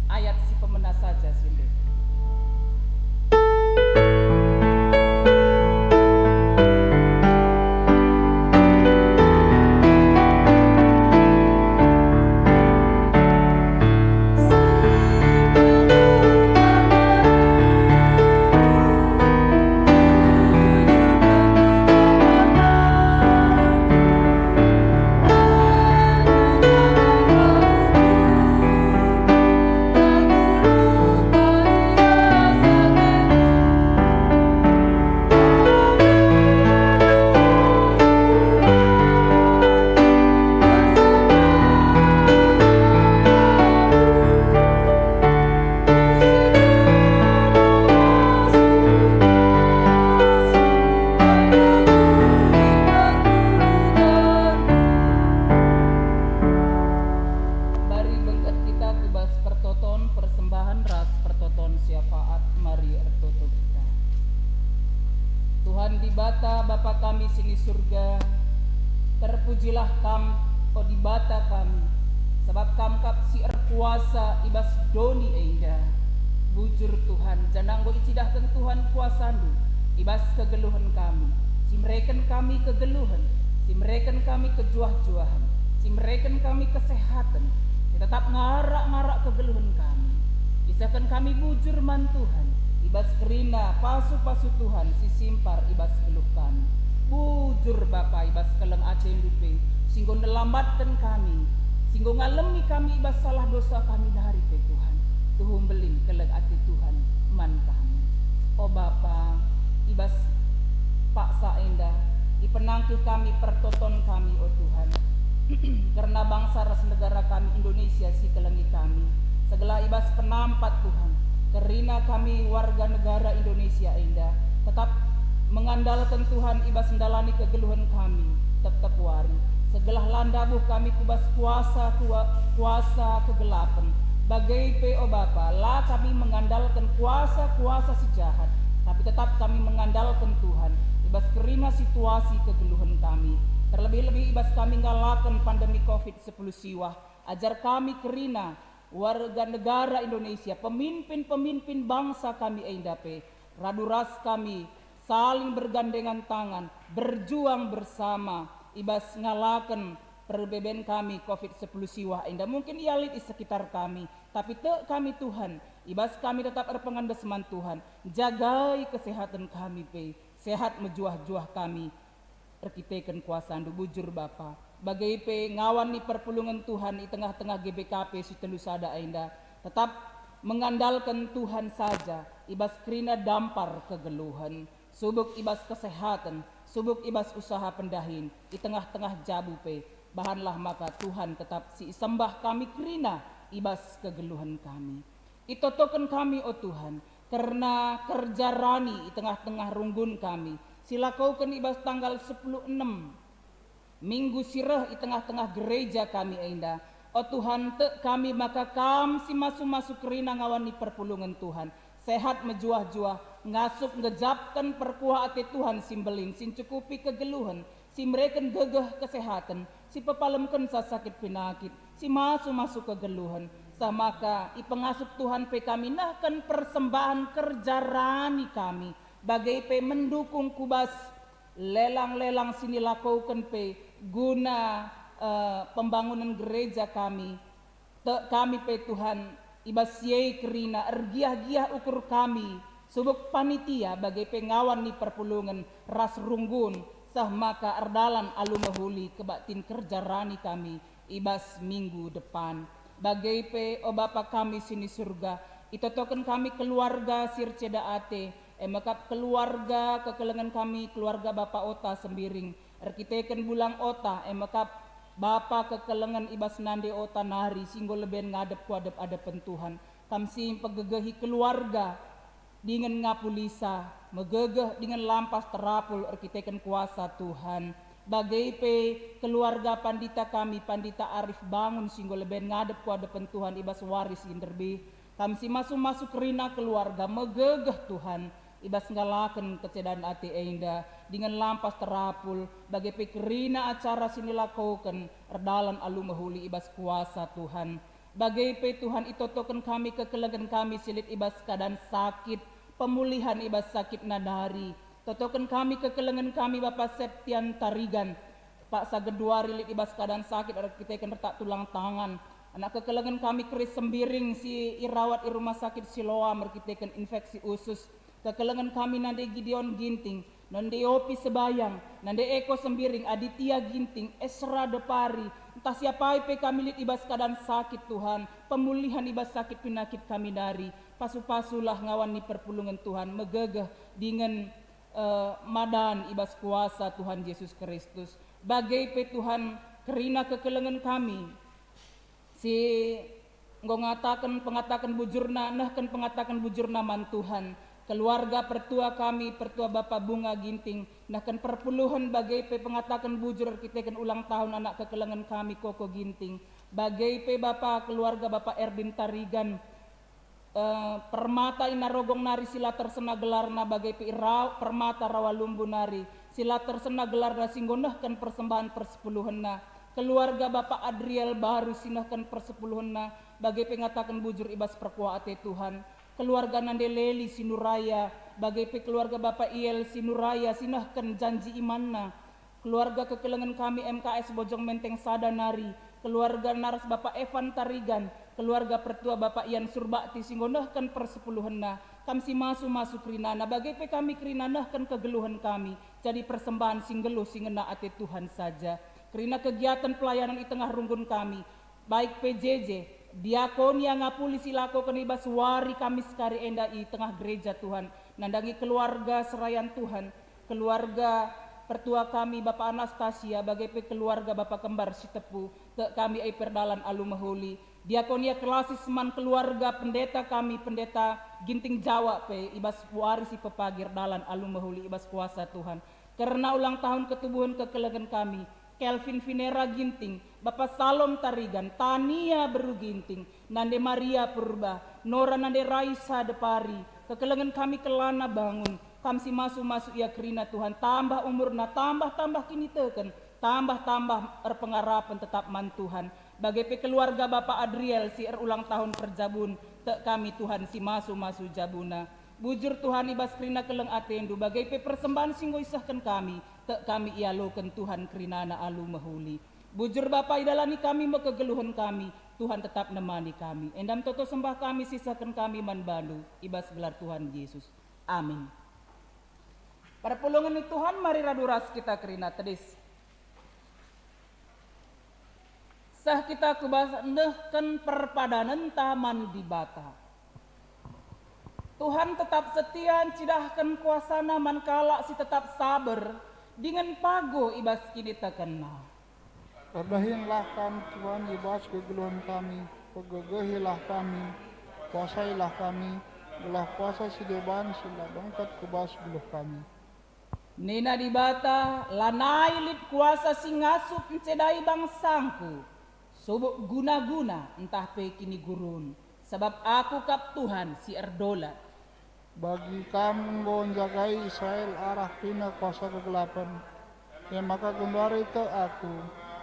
ayat si pemena saja sindek. di bata Bapa kami sini surga, terpujilah kam o di bata kami, sebab kam kap si kuasa ibas doni enda. Bujur Tuhan, jananggo icidahkan Tuhan kuasandu, ibas kegeluhan kami, simreken kami kegeluhan, simreken kami kejuah-juahan, simreken kami kesehatan, tetap ngarak-ngarak kegeluhan kami. Isahkan kami bujur man Tuhan, ibas kerina pasu-pasu Tuhan si simpar ibas geluh kami. Bujur Bapa ibas keleng aten dupe, singgo nelambatkan kami, singgo ngalemi kami ibas salah dosa kami dari pe Tuhan. Tuhum belin keleng ati Tuhan man kami. O Bapa, ibas paksa endah, ipenangki kami pertoton kami o Tuhan. Karena bangsa ras negara kami Indonesia si kelengi kami, segala ibas penampat Tuhan. Kerina kami warga negara Indonesia endah, tetap mengandalkan Tuhan ibas mendalani kegeluhan kami tetap wari. Segala landabuh kami kubas kuasa kegelapan. Bagai PO Bapa, lah kami mengandalkan kuasa si jahat, tapi tetap kami mengandalkan Tuhan ibas kerina situasi kegeluhan kami. Terlebih-lebih ibas kami ngalakan pandemi COVID-10 siwah. Ajar kami kerina warga negara Indonesia, pemimpin-pemimpin bangsa kami endape, raduras kami saling bergandengan tangan, berjuang bersama, ibas ngalakan perbeben kami COVID-10 siwah endah. Mungkin ialit di sekitar kami, tapi kami Tuhan, ibas kami tetap berpengandeseman Tuhan, jagai kesehatan kami pe, sehat mejuah-juah kami, erkiteken kuasaan bujur Bapa. Bagai pe ngawan ni perpulungan Tuhan di tengah-tengah GBKP si telu sada endah, tetap mengandalkan Tuhan saja, ibas kerina dampar kegeluhan, subuk ibas kesehatan, subuk ibas usaha pendahin di tengah-tengah jabu pe. Bahanlah maka Tuhan tetap si sembah kami kerina ibas kegeluhan kami. Itotokan kami o Tuhan, karena kerja rani di tengah-tengah runggun kami. Silakaukan ibas tanggal 10/6 Minggu sirah di tengah-tengah gereja kami endah. O Tuhan kami maka kam si masuk-masuk kerina ngawani perpulungan Tuhan. Sehat mejuah-juah, ngasup ngejapkan perkuah ate Tuhan simbelin, sin cukupi kegeluhan, si mereken gegeh kesehatan, si pepalemken sa sakit penyakit, si masuk-masuk kegeluhan. Samaka ipengasup Tuhan pe kami nahkan persembahan kerja rani kami, bagai pe mendukung kubas lelang-lelang sini lakaukan pe guna pembangunan gereja kami. Kami pe Tuhan ibas yei kerina ergiah-giah ukur kami subuk panitia bagai pengawan ni perpulungan ras runggun sah maka erdalan alu mahuli kebatin kerja rani kami ibas minggu depan. Bagai pe o Bapa kami sini surga, itotokan kami keluarga sirceda ate, makap keluarga kekelengan kami keluarga Bapa Ota sembiring, erkiteken bulang Ota, makap Bapa kekelengan ibas nande Ota nari singgo leben ngadep kuadep adepen Tuhan. Kamsi pegegehi keluarga dengan ngapulisa, megegeh dengan lampas terapul erkiteken kuasa Tuhan. Bagai pe keluarga pandita kami, pandita Arif bangun singgo leben ngadep kuadepen Tuhan ibas waris inderbi. Kamsi masuk-masuk rina keluarga megegeh Tuhan. Ibas ngalaken kecedaan ati enda dengan lampas terapul bagai pekerina acara sinilakaukan erdalan alu mahuli ibas kuasa Tuhan. Bagai pe Tuhan itotokan kami kekelegan kami silit ibas keadaan sakit, pemulihan ibas sakit nadari. Totokan kami kekelengan kami Bapak Septian Tarigan, Pak Sageduari lit ibas keadaan sakit kita kan retak tulang tangan. Anak kekelengan kami keris sembiring si irawat di rumah sakit Siloam merkitekan infeksi usus. Kekelengan kami nande Gideon Ginting, nande Opi Sebayang, nande Eko Sembiring, Aditya Ginting, Esra Depari, entah siapa pe kami lit ibas keadaan sakit Tuhan, pemulihan ibas sakit penyakit kami dari, pasu-pasulah ngawan ni perpulungan Tuhan, megegeh dengan madan ibas kuasa Tuhan Yesus Kristus. Bagai pe Tuhan kerina kekelengan kami, si pengatakan bujurna, nahkan pengatakan bujurna man Tuhan. Keluarga pertua kami, pertua Bapak Bunga Ginting, nahkan perpuluhan bagai pe pengatakan bujur kita kan ulang tahun anak kekelengan kami Koko Ginting. Bagai pe Bapak keluarga Bapak Erdin Tarigan, permata inarogong nari sila tersena gelarna bagai permata rawalumbu nari sila tersena gelarna singgonahkan persembahan persepuluhanna keluarga Bapak Adriel baru sinahkan persepuluhanna bagai pengatakan bujur ibas perkuate Tuhan keluarga Nande Leli Sinuraya bagai keluarga Bapak Iel Sinuraya sinahkan janji imanna keluarga kekelengan kami MKS Bojong Menteng Sadanari keluarga naras Bapak Evan Tarigan keluarga pertua Bapak Ian Surbakti singgonahkan persepuluhanna kami si masu krinana bagai kami krinanahkan kegeluhan kami jadi persembahan singgeluh singena ate Tuhan saja kerina kegiatan pelayanan di tengah runggun kami baik PJJ diakonia ngapuli silako kenibas wari kami sekali enda di tengah gereja Tuhan nandangi keluarga serayan Tuhan keluarga pertua kami Bapak Anastasia bagai keluarga Bapak Kembar Sitepu ke kami ai perdalan alumahuli diakonia kelasis man keluarga pendeta kami pendeta Ginting Jawa pe ibas wari si pepagir dalan alumahuli ibas kuasa Tuhan karena ulang tahun ketubuhan kekelegan kami Kelvin Vinera Ginting, Bapak Salom Tarigan, Tania Beru Ginting, Nande Maria Purba, Nora Nande Raisa Depari, kekelengan kami kelana bangun, kami si masuk ya kerina Tuhan, tambah umurna, tambah kini teken, tambah erpengarapan tetap man Tuhan. Bagi keluarga Bapak Adriel si ulang tahun perjabun, tek kami Tuhan si masuk jabuna. Bujur Tuhan ibas kerina keleng atendu, bagai persembahan singgo isahkan kami, tek kami ialokan Tuhan kerinana alu mahuli. Bujur Bapa idalani kami kegeluhan kami, Tuhan tetap nemani kami. Endam toto sembah kami sisakan kami manbandu, ibas gelar Tuhan Yesus. Amin. Para pulungan ni Tuhan mari raduras kita kerina tedis. Sah kita kubas nehken perpadanan taman di bata. Tuhan tetap setia cidahkan kuasana mankala si tetap sabar dengan pago ibas kini terkena. Perdahinlah kami Tuhan ibas kegeluhan kami, pegegehilah kami, kuasailah kami, belah kuasa si deban sila dongkat kubas beluh kami. Nina di bata lanai lip kuasa si ngasup encedai bangsangku, subuk guna-guna entah pe kini gurun, sebab aku kap Tuhan si erdolat. Bagi kamu menjagai Israel arah pina kuasa kegelapan, ya maka kembali itu aku,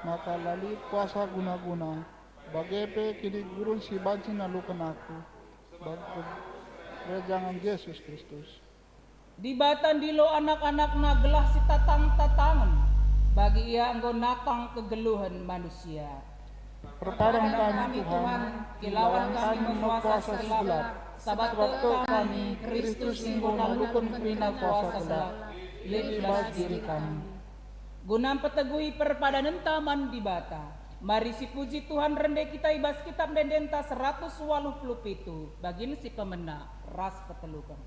maka lali kuasa guna-guna, bagi pe kini gurun si banci nalukan aku, bagi rejangan Yesus Kristus. Di batan dilo anak-anak nagelah si tatang-tatangan, bagi ia anggo nakang kegeluhan manusia. Perparang kami Tuhan, kilauan kami menguasa gelap, sabat kami Kristus singgo nalukun kerina kuasa gelap, libas diri kami. Gunam petegui perpadanan taman di bata, mari si puji Tuhan rende kita ibas kitab dendenta 187, bagin si pemena ras petelukan.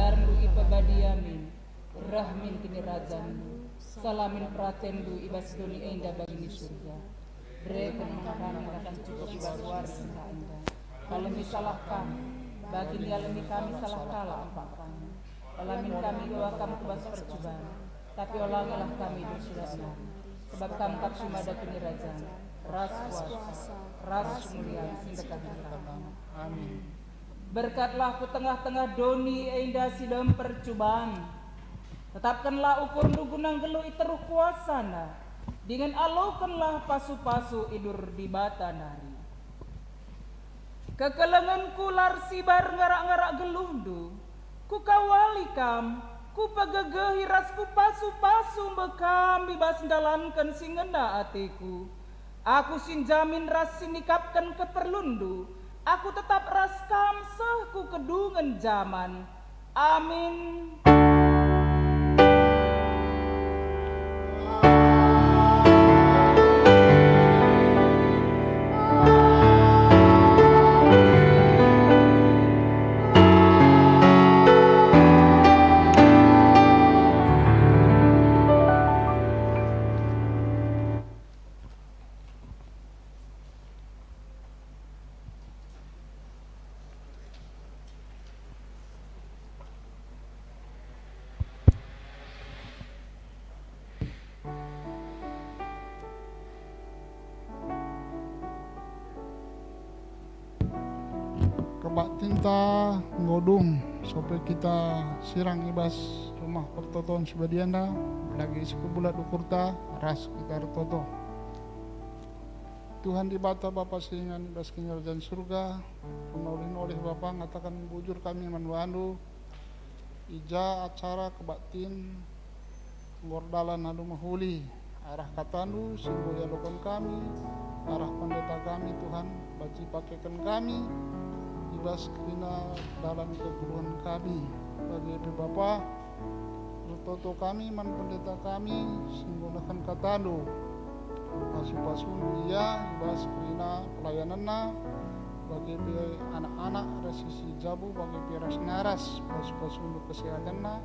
Darmu ipabadiamin, rahmin kini rajanmu, salamin pratendu ibas doni enda bagi surga. Berikan kami akan cukup baruar sehingga enda. Kalau misalah kami, bagi nialami kami salah kalah empat kami. Alamin kami bahwa kami kebas percobaan, tapi olangilah kami dosa benar. Sebab kamu tak cuma ada kini raja, ras kuasa, ras kemuliaan sehingga kami. Amin. Berkatlah ku tengah-tengah doni enda sidam percobaan. Tetapkanlah ukur nugunang gelu iteruh kuasana. Dengan alokanlah pasu-pasu idur di bata nari. Kekelenganku larsibar ngarak-ngarak gelundu. Ku kawali kam, ku pegegehi ras ku pasu-pasu bekam bibas dalankan singena atiku. Aku sinjamin ras sinikapkan keperlundu. Aku tetap ras kamsah ku kedungan zaman. Amin. Kebak tinta ngodung sampai kita sirang ibas rumah pertotoan sebadianda lagi sepebulat ukurta ras kita retoto. Tuhan di bata Bapa sehingga ibas kerajaan surga penolohin oleh Bapa ngatakan bujur kami manwandu ija acara kebaktin ngordalan adu mahuli arah katandu singgo yalokon kami arah pendeta kami Tuhan baci pakaikan kami ibas kena dalam keguruan kami bagi Bapa retoto kami man pendeta kami singgunakan katando pasu-pasu dia ibas kena pelayananna bagi anak-anak resisi jabu bagi piras naras pasu-pasu untuk kesehatanna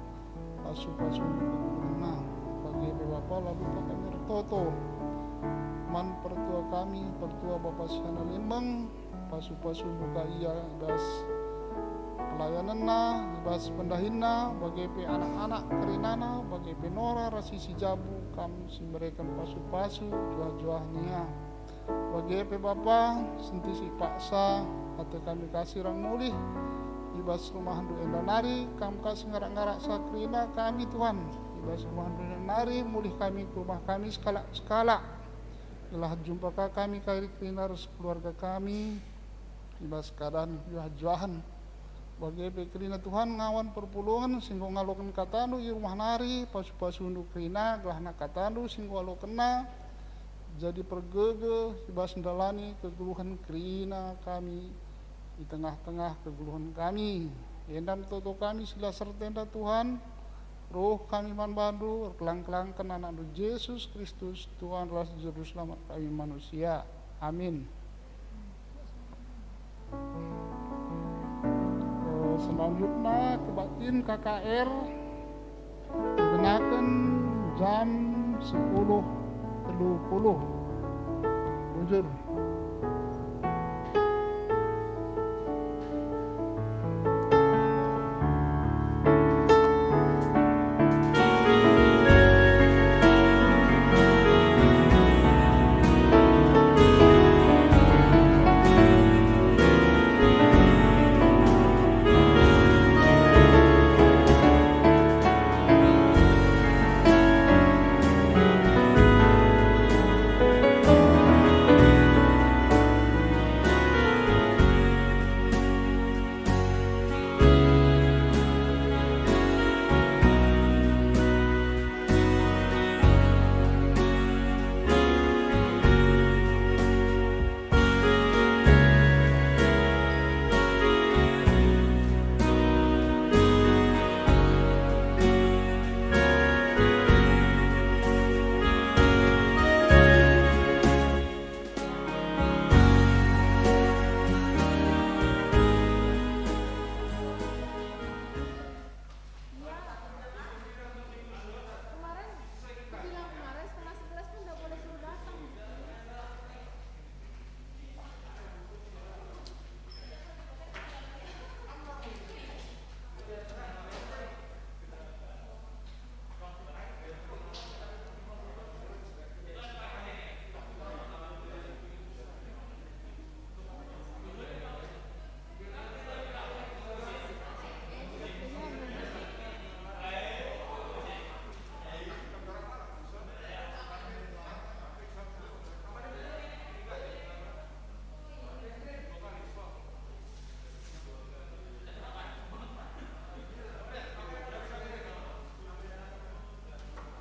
pasu-pasu untuk keguruanna bagi Bapa lalu kami retoto man pertua kami pertua Bapa Siana Limbang pasu-pasu buka iya ibas pelayananna ibas pendahinna bagi anak-anak kerinana bagi penora rasisi jabu kami simberikan pasu-pasu juah-juahnya bagi Bapa sentisi paksa atau kami kasih rang mulih ibas rumah handu endanari kami kasih ngarak-ngarak sakrina kami Tuhan ibas rumah handu endanari mulih kami ke rumah kami skala telah jumpa kami kari krinar keluarga kami ibas keadaan juah-juahan bagi pekrina Tuhan ngawan perpulungan singgo ngalokan katandu i rumah nari pasu-pasu untuk krina gelahna katandu singgo alokena jadi pergege ibas ndalani kegeluhan krina kami di tengah-tengah kegeluhan kami endam toto kami sila sertenda Tuhan roh kami manbandu kelang-kelangkan anak Yesus Kristus Tuhan ras juru selamat kami manusia amin. Selanjutnya kebaktin KKR digunakan jam 10.30 bujur